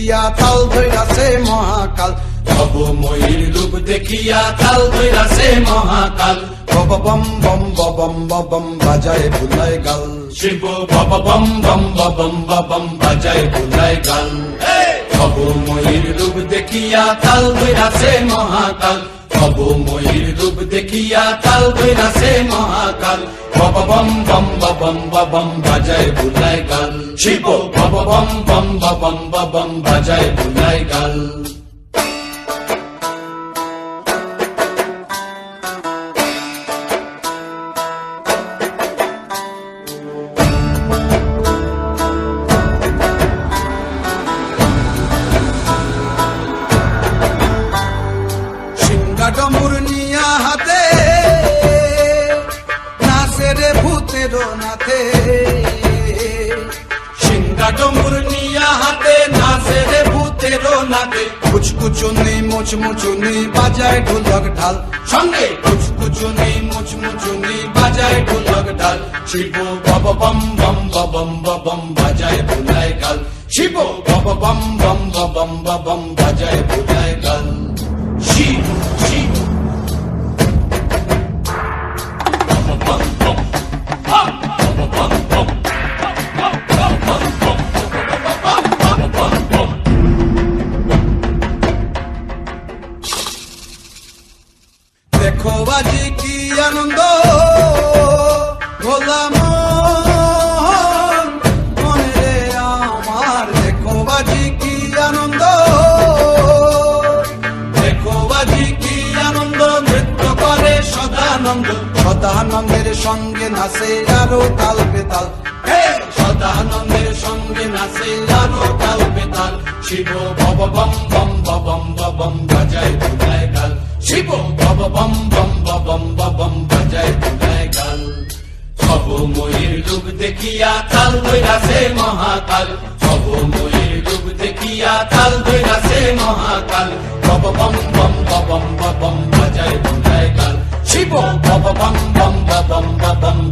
দেখিয়া তাল ধইরাছে মহাকাল, ভব ময়ূর রূপ দেখিয়া তাল ধইরাছে মহাকাল। বব বম বম বম বম বাজায় বুলায় গাল, শিব বব বম বম বম বম বাজায় বুলায় গাল। ভব ময়ূর রূপ দেখিয়া তাল ধইরাছে মহাকাল, ভব ময়ূর রূপ দেখিয়া তাল ধইরাছে মহাকাল। বব বম বম বম বাজায় বুলায় গাল, শিব বব বম বম বম বাজায় বুলায় গাল। ডমুর নিয়া হাতে নাচে রে ভূতের নাথে, সিংহা ডমুর নিয়া হাতে নাচে রে ভূতের নাথে। কুচকুচুনি মুচমুচুনি বাজায় ঢোলক ঢাল, সঙ্গে কুচকুচুনি মুচমুচুনি বাজায় ঢোলক ঢাল। শিব বব বম বম বাজায় বুলায় গাল, শিব বব বম বম বাজায় বুলায় গাল। শিব শিব দেখো বাজি কি আনন্দ গোলাম মনে রে আমার, দেখো বাজি কি আনন্দ, দেখো বাজি কি আনন্দ, নৃত্য করে সদানন্দ। সদানন্দের সঙ্গে নাচে আরো তাল বেতাল, সদানন্দের সঙ্গে নাচে আরো তাল বেতাল। শিব বব বম বম বাজায় বুলায় গাল, শিব বব বম বম বাজায় বুলায় গাল। ভব ময়ূর রূপ দেখিয়া তাল ধইরাছে মহাকাল, ভব ময়ূর রূপ দেখিয়া তাল ধইরাছে মহাকাল। বব বম বম বাজায় বুলায় গাল, শিব বব বম বম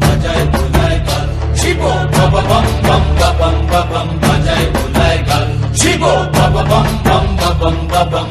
বাজায় বুলায় গাল, শিব বব বম বম বাজায় বুলায় গাল, শিব বব বম বম